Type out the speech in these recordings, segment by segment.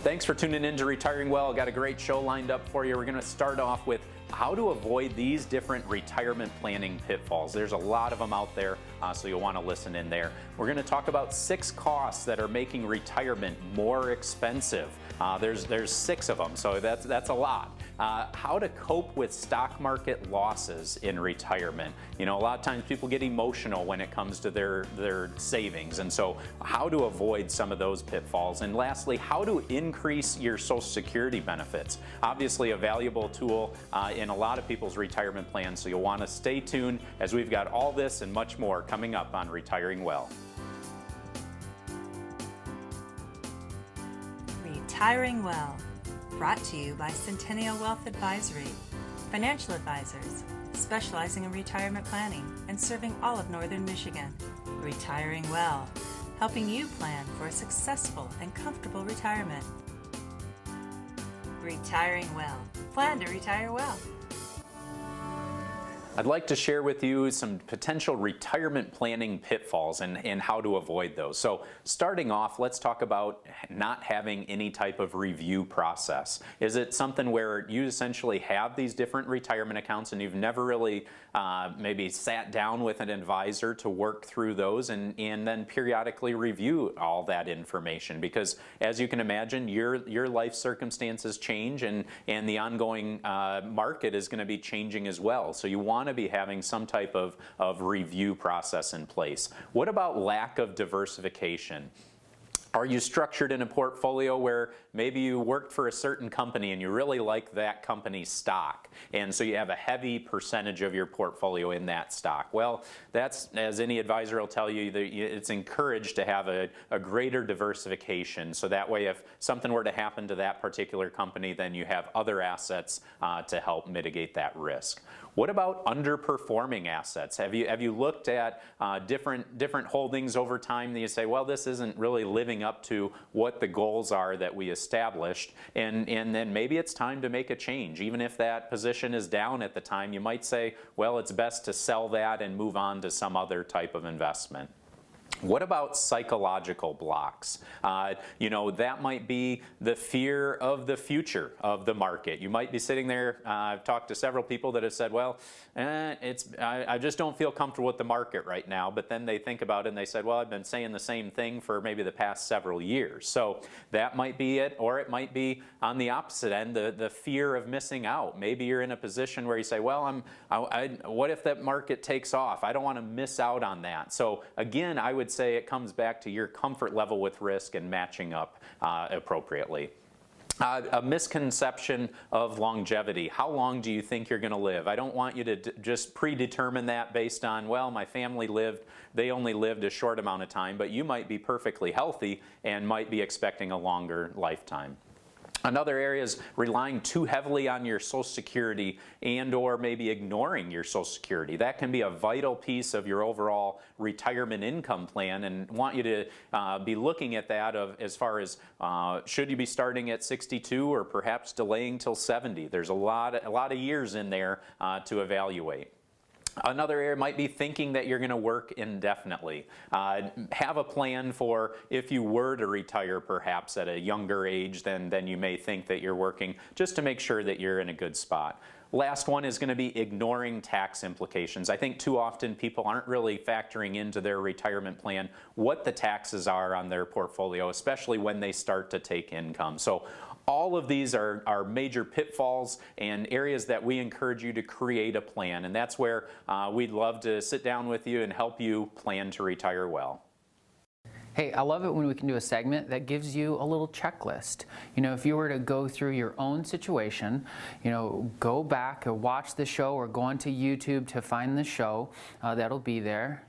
Thanks for tuning in to Retiring Well. Got a great show lined up for you. We're going to start off with how to avoid these different retirement planning pitfalls. There's a lot of them out there, so you'll want to listen in there. We're going to talk about 6 costs that are making retirement more expensive. There's 6 of them, so that's a lot. How to cope with stock market losses in retirement. You know, a lot of times people get emotional when it comes to their savings, and so how to avoid some of those pitfalls. And lastly, how to increase your Social Security benefits. Obviously a valuable tool in a lot of people's retirement plans, so you'll want to stay tuned as we've got all this and much more coming up on Retiring Well. Retiring Well, brought to you by Centennial Wealth Advisory, financial advisors specializing in retirement planning and serving all of Northern Michigan. Retiring Well, helping you plan for a successful and comfortable retirement. Retiring Well, plan to retire well. I'd like to share with you some potential retirement planning pitfalls and how to avoid those. So starting off, let's talk about not having any type of review process. Is it something where you essentially have these different retirement accounts and you've never really maybe sat down with an advisor to work through those and then periodically review all that information? Because as you can imagine, your life circumstances change and the ongoing market is going to be changing as well. So you want to be having some type of review process in place. What about lack of diversification? Are you structured in a portfolio where maybe you worked for a certain company and you really like that company's stock, and so you have a heavy percentage of your portfolio in that stock? Well, that's, as any advisor will tell you, it's encouraged to have a greater diversification, so that way if something were to happen to that particular company, then you have other assets to help mitigate that risk. What about underperforming assets? Have you looked at different holdings over time that you say, well, this isn't really living up to what the goals are that we established, and then maybe it's time to make a change. Even if that position is down at the time, you might say, well, it's best to sell that and move on to some other type of investment. What about psychological blocks? You know, that might be the fear of the future of the market. You might be sitting there, I've talked to several people that have said, well, I just don't feel comfortable with the market right now, but then they think about it and they said, well, I've been saying the same thing for maybe the past several years. So that might be it, or it might be on the opposite end, the fear of missing out. Maybe you're in a position where you say, well, what if that market takes off? I don't want to miss out on that. So again, I would say it comes back to your comfort level with risk and matching up appropriately. A misconception of longevity. How long do you think you're going to live? I don't want you to just predetermine that based on, well, my family they only lived a short amount of time, but you might be perfectly healthy and might be expecting a longer lifetime. Another area is relying too heavily on your Social Security and or maybe ignoring your Social Security. That can be a vital piece of your overall retirement income plan, and want you to be looking at that as far as should you be starting at 62 or perhaps delaying till 70. There's a lot of years in there to evaluate. Another area might be thinking that you're going to work indefinitely. Have a plan for if you were to retire perhaps at a younger age than you may think that you're working, just to make sure that you're in a good spot. Last one is going to be ignoring tax implications. I think too often people aren't really factoring into their retirement plan what the taxes are on their portfolio, especially when they start to take income. So all of these are major pitfalls and areas that we encourage you to create a plan, and that's where we'd love to sit down with you and help you plan to retire well. Hey, I love it when we can do a segment that gives you a little checklist. You know, if you were to go through your own situation, you know, go back or watch the show or go onto YouTube to find the show. That'll be there.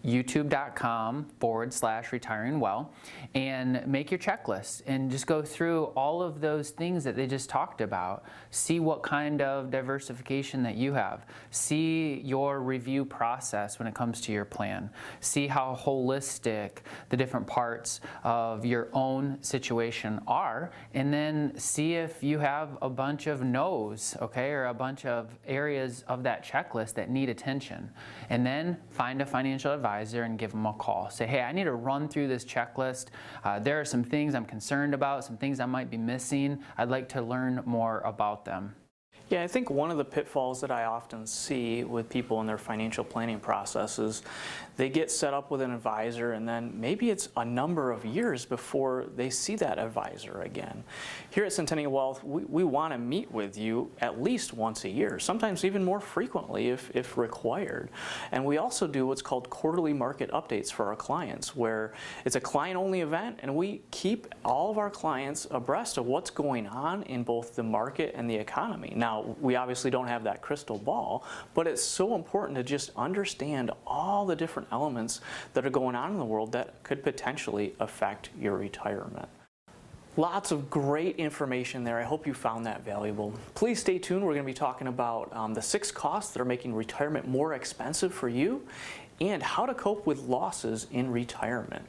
youtube.com/retiringwell, and make your checklist and just go through all of those things that they just talked about. See what kind of diversification that you have. See your review process when it comes to your plan. See how holistic the different parts of your own situation are, and then see if you have a bunch of no's, okay, or a bunch of areas of that checklist that need attention. And then find a financial advisor advisor and give them a call. Say, hey, I need to run through this checklist. There are some things I'm concerned about, some things I might be missing. I'd like to learn more about them. Yeah, I think one of the pitfalls that I often see with people in their financial planning process is they get set up with an advisor and then maybe it's a number of years before they see that advisor again. Here at Centennial Wealth, we want to meet with you at least once a year, sometimes even more frequently if required. And we also do what's called quarterly market updates for our clients, where it's a client-only event and we keep all of our clients abreast of what's going on in both the market and the economy. Now, we obviously don't have that crystal ball, but it's so important to just understand all the different elements that are going on in the world that could potentially affect your retirement. Lots of great information there. I hope you found that valuable. Please stay tuned. We're going to be talking about the 6 costs that are making retirement more expensive for you and how to cope with losses in retirement.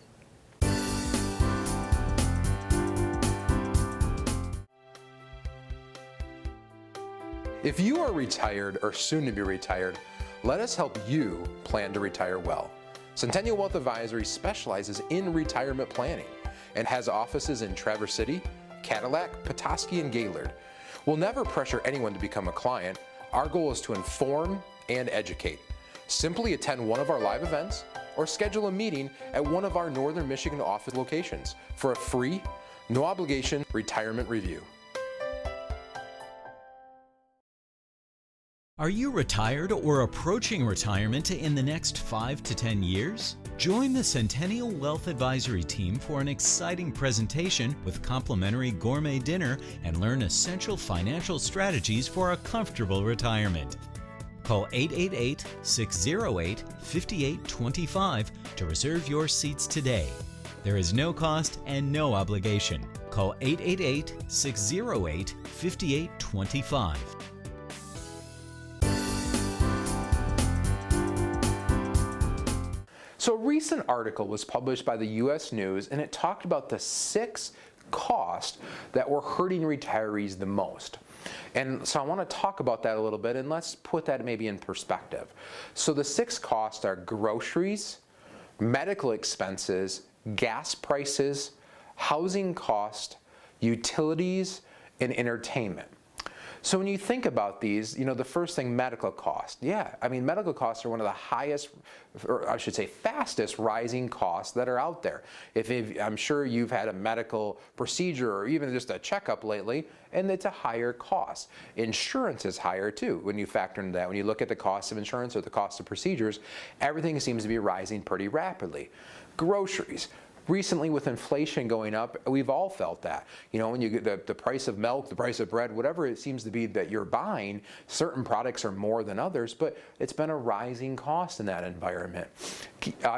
If you are retired or soon to be retired, let us help you plan to retire well. Centennial Wealth Advisory specializes in retirement planning and has offices in Traverse City, Cadillac, Petoskey, and Gaylord. We'll never pressure anyone to become a client. Our goal is to inform and educate. Simply attend one of our live events or schedule a meeting at one of our Northern Michigan office locations for a free, no obligation retirement review. Are you retired or approaching retirement in the next 5 to 10 years? Join the Centennial Wealth Advisory team for an exciting presentation with complimentary gourmet dinner and learn essential financial strategies for a comfortable retirement. Call 888-608-5825 to reserve your seats today. There is no cost and no obligation. Call 888-608-5825. So a recent article was published by the U.S. News, and it talked about the 6 costs that were hurting retirees the most. And so I want to talk about that a little bit, and let's put that maybe in perspective. So the 6 costs are groceries, medical expenses, gas prices, housing cost, utilities, and entertainment. So when you think about these, the first thing, medical cost. Yeah, I mean, medical costs are one of the highest, or I should say fastest rising costs that are out there. I'm sure you've had a medical procedure or even just a checkup lately, and it's a higher cost. Insurance is higher too when you factor into that. When you look at the cost of insurance or the cost of procedures, everything seems to be rising pretty rapidly. Groceries. Recently, with inflation going up, we've all felt that. When you get the price of milk, the price of bread, whatever it seems to be that you're buying, certain products are more than others, but it's been a rising cost in that environment.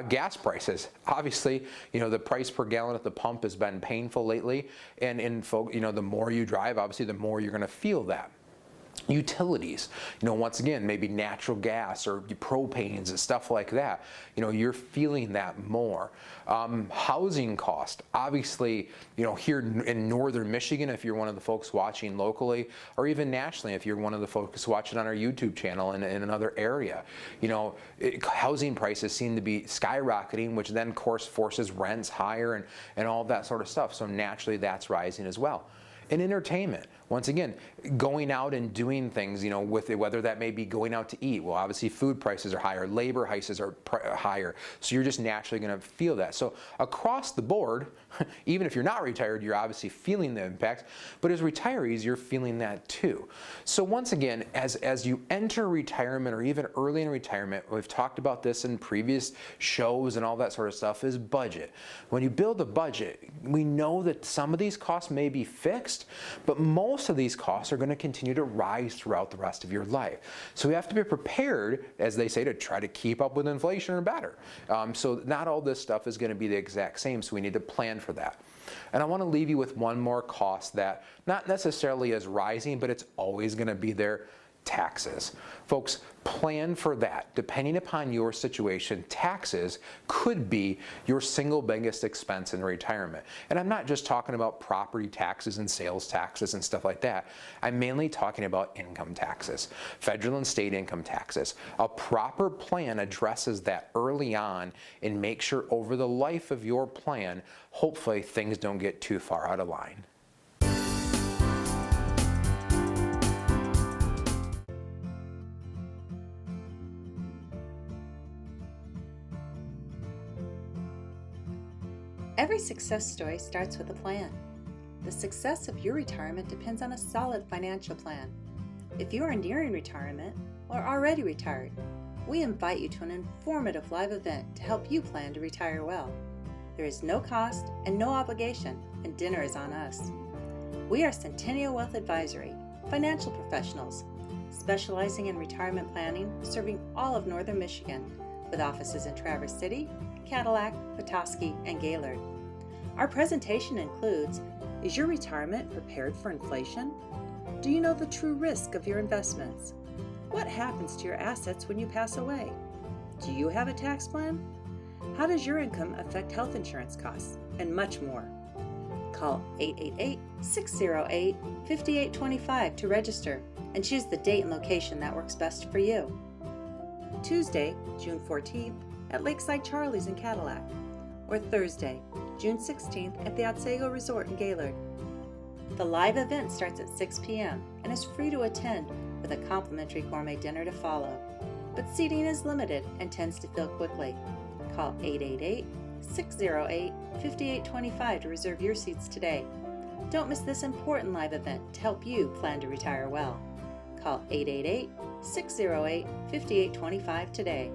Gas prices. Obviously, the price per gallon at the pump has been painful lately, and the more you drive, obviously, the more you're going to feel that. Utilities, once again, maybe natural gas or propanes and stuff like that, you're feeling that more. Housing cost, obviously, here in Northern Michigan, if you're one of the folks watching locally, or even nationally, if you're one of the folks watching on our YouTube channel in another area, housing prices seem to be skyrocketing, which then, of course, forces rents higher and all that sort of stuff. So naturally, that's rising as well. And entertainment, once again, going out and doing things, with it, whether that may be going out to eat. Well, obviously food prices are higher, labor prices are higher, so you're just naturally going to feel that. So across the board, even if you're not retired, you're obviously feeling the impact, but as retirees, you're feeling that too. So once again, as you enter retirement or even early in retirement, we've talked about this in previous shows and all that sort of stuff, is budget. When you build a budget, we know that some of these costs may be fixed, but most of these costs are going to continue to rise throughout the rest of your life. So we have to be prepared, as they say, to try to keep up with inflation or better. So not all this stuff is going to be the exact same, so we need to plan for that. And I want to leave you with one more cost that not necessarily is rising, but it's always going to be there: taxes. Folks, plan for that. Depending upon your situation, taxes could be your single biggest expense in retirement. And I'm not just talking about property taxes and sales taxes and stuff like that. I'm mainly talking about income taxes, federal and state income taxes. A proper plan addresses that early on and make sure over the life of your plan, hopefully things don't get too far out of line. Every success story starts with a plan. The success of your retirement depends on a solid financial plan. If you are nearing retirement or already retired, we invite you to an informative live event to help you plan to retire well. There is no cost and no obligation, and dinner is on us. We are Centennial Wealth Advisory, financial professionals, specializing in retirement planning, serving all of northern Michigan, with offices in Traverse City, Cadillac, Petoskey, and Gaylord. Our presentation includes: is your retirement prepared for inflation? Do you know the true risk of your investments? What happens to your assets when you pass away? Do you have a tax plan? How does your income affect health insurance costs? And much more. Call 888-608-5825 to register and choose the date and location that works best for you. Tuesday, June 14th at Lakeside Charlie's in Cadillac, or Thursday, June 16th at the Otsego Resort in Gaylord. The live event starts at 6 p.m. and is free to attend with a complimentary gourmet dinner to follow, but seating is limited and tends to fill quickly. Call 888-608-5825 to reserve your seats today. Don't miss this important live event to help you plan to retire well. Call 888-608-5825 today.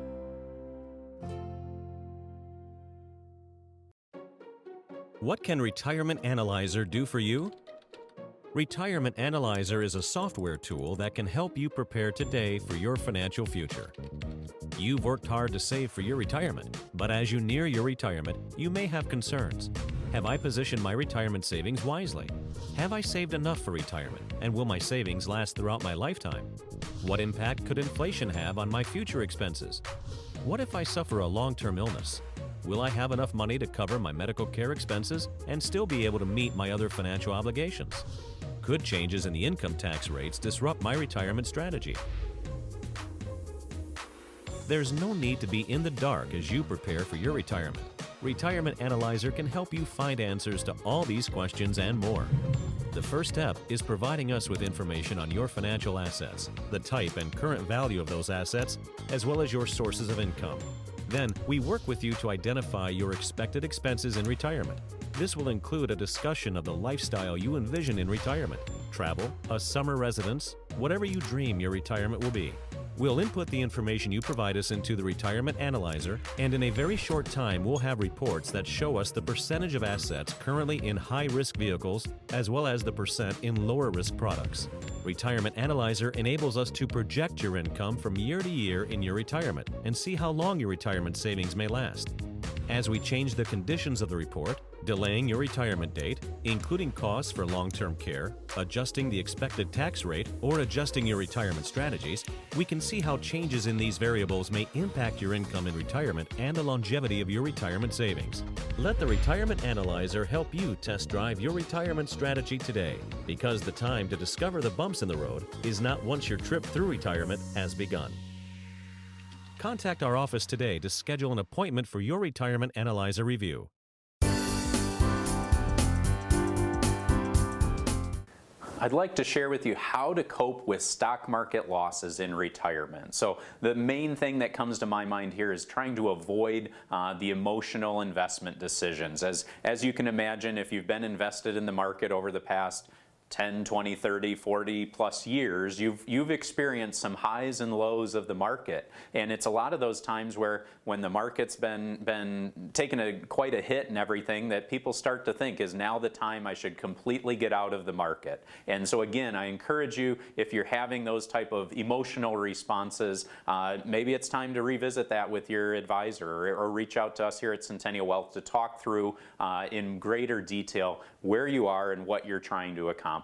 What can Retirement Analyzer do for you? Retirement Analyzer is a software tool that can help you prepare today for your financial future. You've worked hard to save for your retirement, but as you near your retirement, you may have concerns. Have I positioned my retirement savings wisely? Have I saved enough for retirement, and will my savings last throughout my lifetime? What impact could inflation have on my future expenses? What if I suffer a long-term illness? Will I have enough money to cover my medical care expenses and still be able to meet my other financial obligations? Could changes in the income tax rates disrupt my retirement strategy? There's no need to be in the dark as you prepare for your retirement. Retirement Analyzer can help you find answers to all these questions and more. The first step is providing us with information on your financial assets, the type and current value of those assets, as well as your sources of income. Then, we work with you to identify your expected expenses in retirement. This will include a discussion of the lifestyle you envision in retirement, travel, a summer residence, whatever you dream your retirement will be. We'll input the information you provide us into the Retirement Analyzer, and in a very short time we'll have reports that show us the percentage of assets currently in high-risk vehicles as well as the percent in lower-risk products. Retirement Analyzer enables us to project your income from year to year in your retirement and see how long your retirement savings may last. As we change the conditions of the report, delaying your retirement date, including costs for long-term care, adjusting the expected tax rate, or adjusting your retirement strategies, we can see how changes in these variables may impact your income in retirement and the longevity of your retirement savings. Let the Retirement Analyzer help you test drive your retirement strategy today, because the time to discover the bumps in the road is not once your trip through retirement has begun. Contact our office today to schedule an appointment for your Retirement Analyzer review. I'd like to share with you how to cope with stock market losses in retirement. So the main thing that comes to my mind here is trying to avoid the emotional investment decisions. As you can imagine, if you've been invested in the market over the past 10, 20, 30, 40 plus years, you've experienced some highs and lows of the market. And it's a lot of those times where when the market's been taking quite a hit and everything, that people start to think, is now the time I should completely get out of the market? And so again, I encourage you, if you're having those type of emotional responses, maybe it's time to revisit that with your advisor, or reach out to us here at Centennial Wealth to talk through in greater detail where you are and what you're trying to accomplish.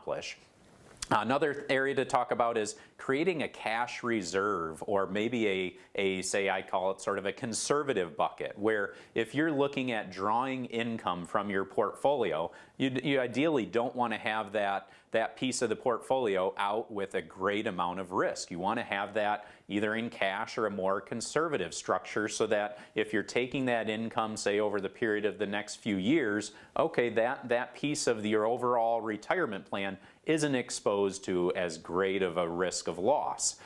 Another area to talk about is creating a cash reserve, or maybe say I call it sort of a conservative bucket, where if you're looking at drawing income from your portfolio, you ideally don't want to have that piece of the portfolio out with a great amount of risk. You want to have that either in cash or a more conservative structure, so that if you're taking that income, say over the period of the next few years, okay, that piece of your overall retirement plan isn't exposed to as great of a risk of loss.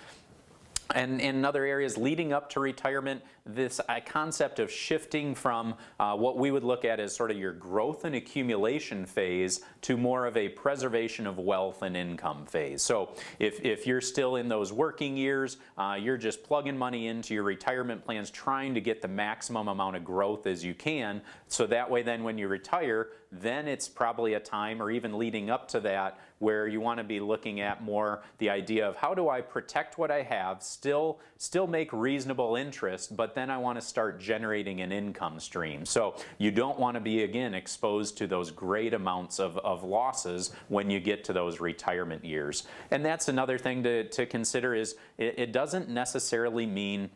And in other areas leading up to retirement, this concept of shifting from what we would look at as sort of your growth and accumulation phase to more of a preservation of wealth and income phase. So if you're still in those working years, you're just plugging money into your retirement plans, trying to get the maximum amount of growth as you can, so that way then when you retire, then it's probably a time, or even leading up to that, where you want to be looking at more the idea of how do I protect what I have, still make reasonable interest, but then I want to start generating an income stream. So you don't want to be, again, exposed to those great amounts of losses when you get to those retirement years. And that's another thing to consider, is it doesn't necessarily mean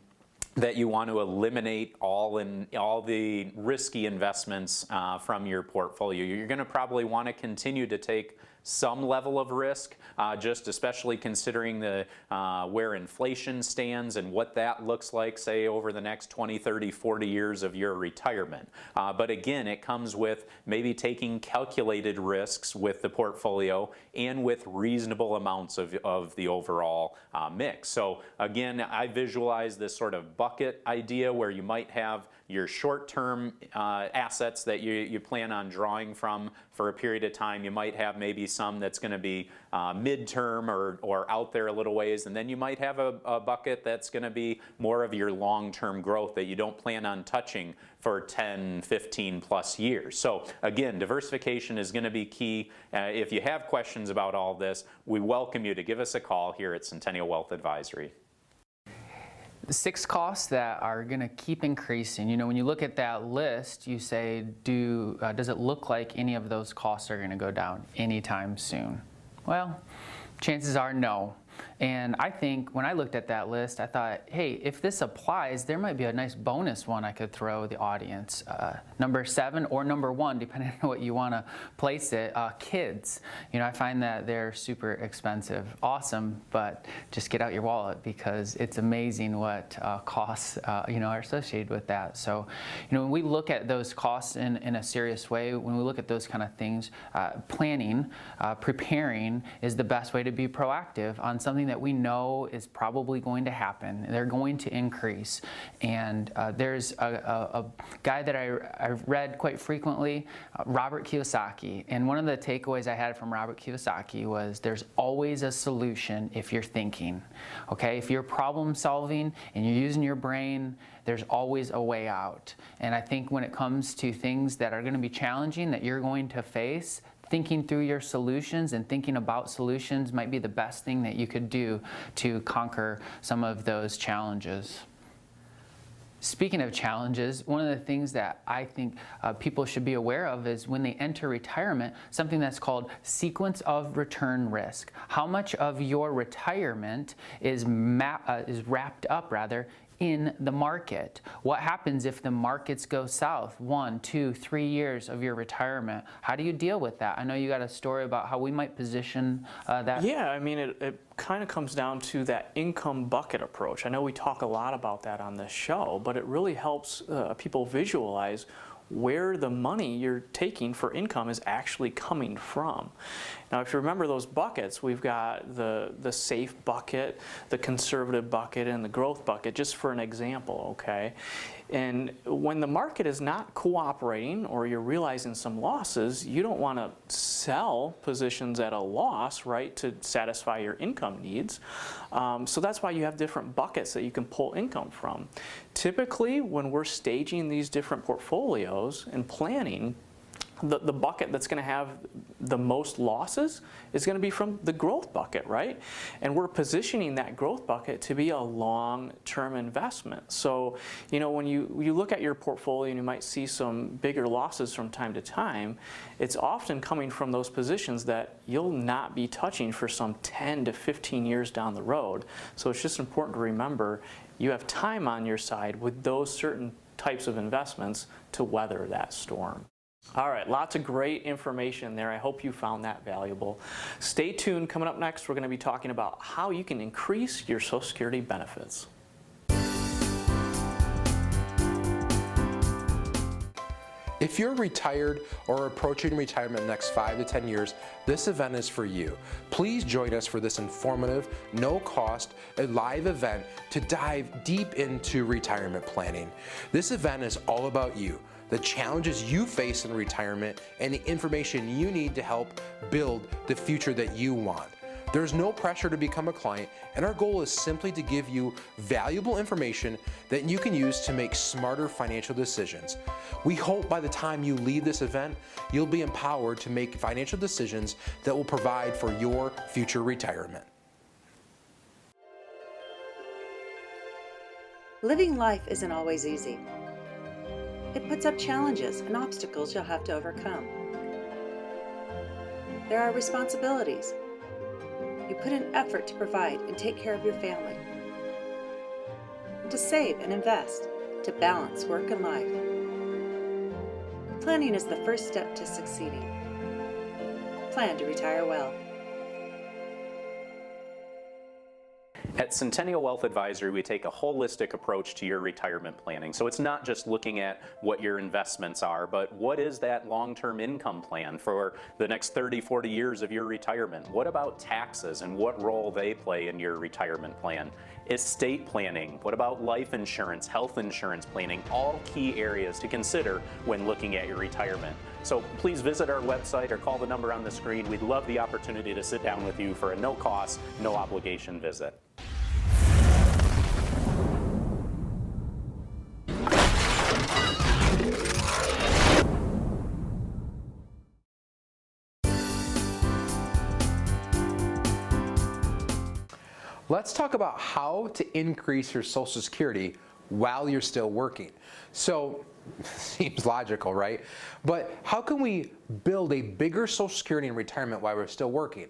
that you want to eliminate all the risky investments from your portfolio. You're going to probably want to continue to take some level of risk, just especially considering where inflation stands and what that looks like, say, over the next 20, 30, 40 years of your retirement. But again, it comes with maybe taking calculated risks with the portfolio and with reasonable amounts of the overall mix. So again, I visualize this sort of bucket idea where you might have your short-term assets that you plan on drawing from for a period of time. You might have maybe some that's going to be mid-term or out there a little ways, and then you might have a bucket that's going to be more of your long-term growth that you don't plan on touching for 10, 15 plus years. So again, diversification is going to be key. If you have questions about all this, we welcome you to give us a call here at Centennial Wealth Advisory. The 6 costs that are going to keep increasing. You know, when you look at that list, you say, does it look like any of those costs are going to go down anytime soon? Well, chances are no. And I think when I looked at that list, I thought, hey, if this applies, there might be a nice bonus one I could throw the audience. Number 7 or number 1, depending on what you want to place it, kids. You know, I find that they're super expensive. Awesome, but just get out your wallet, because it's amazing what costs are associated with that. So, you know, when we look at those costs in a serious way, when we look at those kind of things, planning, preparing is the best way to be proactive on something that we know is probably going to happen. They're going to increase. And there's a guy that I've read quite frequently, Robert Kiyosaki. And one of the takeaways I had from Robert Kiyosaki was there's always a solution if you're thinking. Okay, if you're problem solving and you're using your brain, there's always a way out. And I think when it comes to things that are going to be challenging that you're going to face, thinking through your solutions and thinking about solutions might be the best thing that you could do to conquer some of those challenges. Speaking of challenges, one of the things that I think people should be aware of is when they enter retirement, something that's called sequence of return risk. How much of your retirement is wrapped up in the market? What happens if the markets go south 1, 2, 3 years of your retirement? How do you deal with that? I know you got a story about how we might position that. Yeah, I mean, it kind of comes down to that income bucket approach. I know we talk a lot about that on this show, but it really helps people visualize where the money you're taking for income is actually coming from. Now, if you remember those buckets, we've got the safe bucket, the conservative bucket, and the growth bucket, just for an example, okay? And when the market is not cooperating or you're realizing some losses, you don't want to sell positions at a loss, right, to satisfy your income needs. So that's why you have different buckets that you can pull income from. Typically, when we're staging these different portfolios and planning, the bucket that's going to have the most losses is going to be from the growth bucket, right? And we're positioning that growth bucket to be a long-term investment. So, you know, when you look at your portfolio and you might see some bigger losses from time to time, it's often coming from those positions that you'll not be touching for some 10 to 15 years down the road. So it's just important to remember you have time on your side with those certain types of investments to weather that storm. All right, lots of great information there. I hope you found that valuable. Stay tuned. Coming up next, we're going to be talking about how you can increase your Social Security benefits. If you're retired or approaching retirement in the next 5 to 10 years, this event is for you. Please join us for this informative, no-cost, live event to dive deep into retirement planning. This event is all about you, the challenges you face in retirement, and the information you need to help build the future that you want. There's no pressure to become a client, and our goal is simply to give you valuable information that you can use to make smarter financial decisions. We hope by the time you leave this event, you'll be empowered to make financial decisions that will provide for your future retirement. Living life isn't always easy. It puts up challenges and obstacles you'll have to overcome. There are responsibilities. You put in effort to provide and take care of your family, to save and invest, to balance work and life. Planning is the first step to succeeding. Plan to retire well. At Centennial Wealth Advisory, we take a holistic approach to your retirement planning. So it's not just looking at what your investments are, but what is that long-term income plan for the next 30, 40 years of your retirement? What about taxes and what role they play in your retirement plan? Estate planning, what about life insurance, health insurance planning, all key areas to consider when looking at your retirement. So please visit our website or call the number on the screen. We'd love the opportunity to sit down with you for a no-cost, no-obligation visit. Let's talk about how to increase your Social Security while you're still working. So, seems logical, right? But how can we build a bigger Social Security in retirement while we're still working?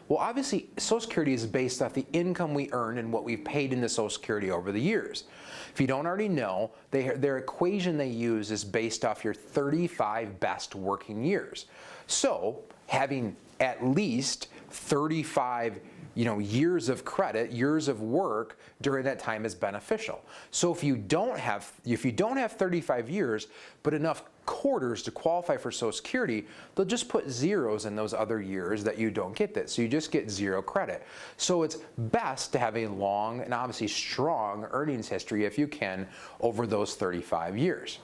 Well, obviously, Social Security is based off the income we earn and what we've paid into Social Security over the years. If you don't already know, their equation they use is based off your 35 best working years. So, having at least 35 years of credit, years of work during that time is beneficial. So if you don't have 35 years, but enough quarters to qualify for Social Security, they'll just put zeros in those other years that you don't get that. So you just get zero credit. So it's best to have a long and obviously strong earnings history if you can over those 35 years.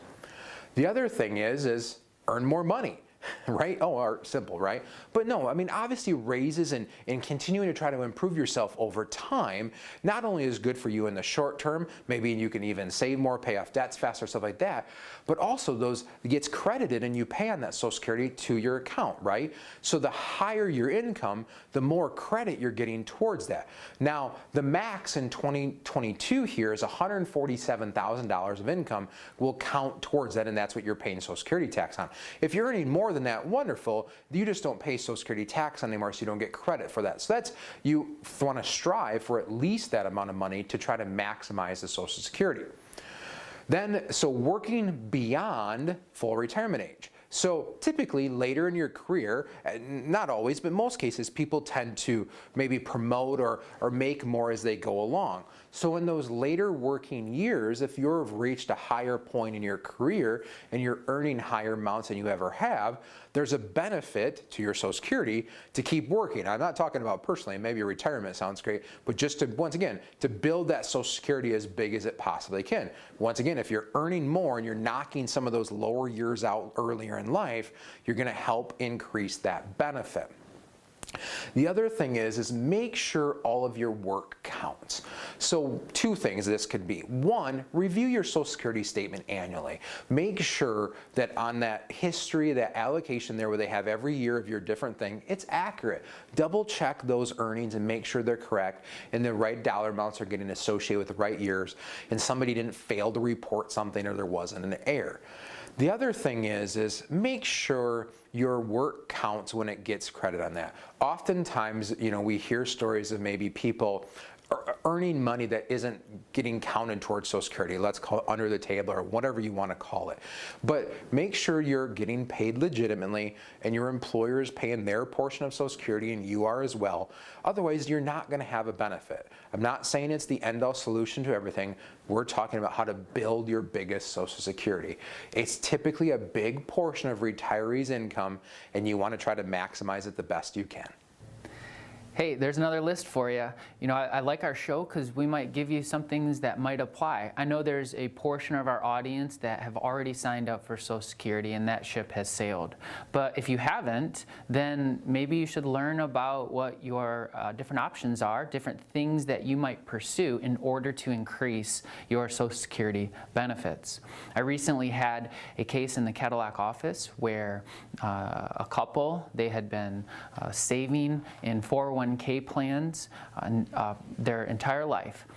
The other thing is earn more money. Right? Oh, simple, right? But no, I mean, obviously raises and continuing to try to improve yourself over time not only is good for you in the short term, maybe you can even save more, pay off debts faster, stuff like that, but also those gets credited and you pay on that Social Security to your account, right? So the higher your income, the more credit you're getting towards that. Now, the max in 2022 here is $147,000 of income will count towards that, and that's what you're paying Social Security tax on. If you're earning more than that, wonderful. You just don't pay Social Security tax anymore, so you don't get credit for that. So you want to strive for at least that amount of money to try to maximize the Social Security. So working beyond full retirement age. So typically later in your career, not always, but most cases, people tend to maybe promote or make more as they go along. So in those later working years, if you've reached a higher point in your career and you're earning higher amounts than you ever have, there's a benefit to your Social Security to keep working. I'm not talking about personally, maybe your retirement sounds great, but just to, once again, to build that Social Security as big as it possibly can. Once again, if you're earning more and you're knocking some of those lower years out earlier in life, you're going to help increase that benefit. The other thing is make sure all of your work counts. So 2 things this could be. 1, review your Social Security statement annually. Make sure that on that history, that allocation there where they have every year of your different thing, it's accurate. Double check those earnings and make sure they're correct and the right dollar amounts are getting associated with the right years and somebody didn't fail to report something or there wasn't an error. The other thing is make sure your work counts when it gets credit on that. Oftentimes, we hear stories of maybe people earning money that isn't getting counted towards Social Security. Let's call it under the table or whatever you want to call it. But make sure you're getting paid legitimately and your employer is paying their portion of Social Security and you are as well. Otherwise, you're not going to have a benefit. I'm not saying it's the end-all solution to everything. We're talking about how to build your biggest Social Security. It's typically a big portion of retirees' income and you want to try to maximize it the best you can. Hey, there's another list for you. I like our show because we might give you some things that might apply. I know there's a portion of our audience that have already signed up for Social Security and that ship has sailed. But if you haven't, then maybe you should learn about what your different options are, different things that you might pursue in order to increase your Social Security benefits. I recently had a case in the Cadillac office where a couple, they had been saving in 401k plans their entire life.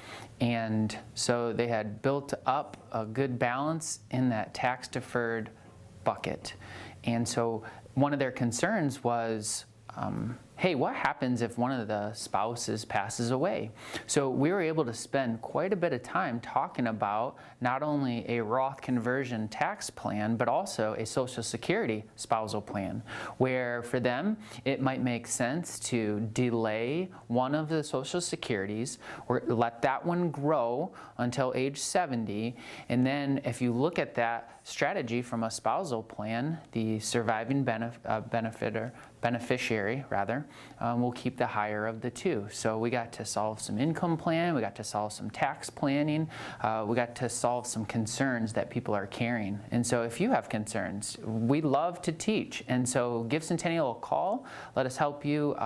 And so they had built up a good balance in that tax-deferred bucket. And so one of their concerns was, hey, what happens if one of the spouses passes away? So we were able to spend quite a bit of time talking about not only a Roth conversion tax plan, but also a Social Security spousal plan, where for them, it might make sense to delay one of the Social Securities or let that one grow until age 70. And then if you look at that strategy from a spousal plan, the surviving beneficiary will keep the higher of the two. So we got to solve some income plan, we got to solve some tax planning, we got to solve some concerns that people are carrying. And so if you have concerns, we love to teach. And so give Centennial a call, let us help you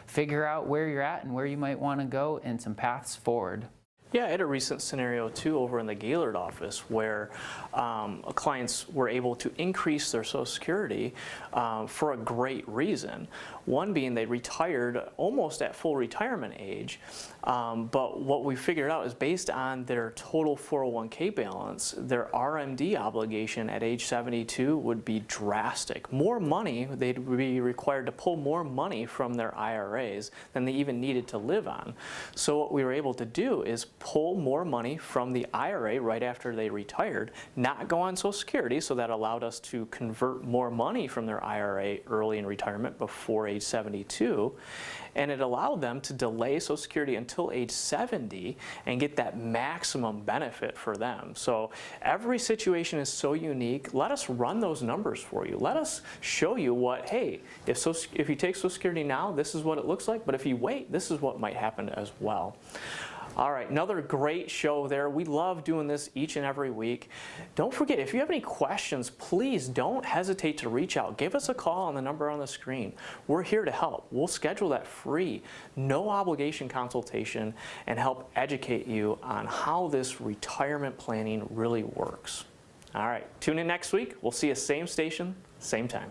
figure out where you're at and where you might want to go and some paths forward. Yeah, I had a recent scenario too over in the Gaylord office where clients were able to increase their Social Security for a great reason. One being they retired almost at full retirement age, but what we figured out is based on their total 401k balance, their RMD obligation at age 72 would be drastic. More money, they'd be required to pull more money from their IRAs than they even needed to live on. So what we were able to do is pull more money from the IRA right after they retired, not go on Social Security, so that allowed us to convert more money from their IRA early in retirement before age 72, and it allowed them to delay Social Security until age 70 and get that maximum benefit for them. So every situation is so unique. Let us run those numbers for you. Let us show you what, hey, if you take Social Security now, this is what it looks like, but if you wait, this is what might happen as well. All right, another great show there. We love doing this each and every week. Don't forget, if you have any questions, please don't hesitate to reach out. Give us a call on the number on the screen. We're here to help. We'll schedule that free, no obligation consultation and help educate you on how this retirement planning really works. All right, tune in next week. We'll see you same station, same time.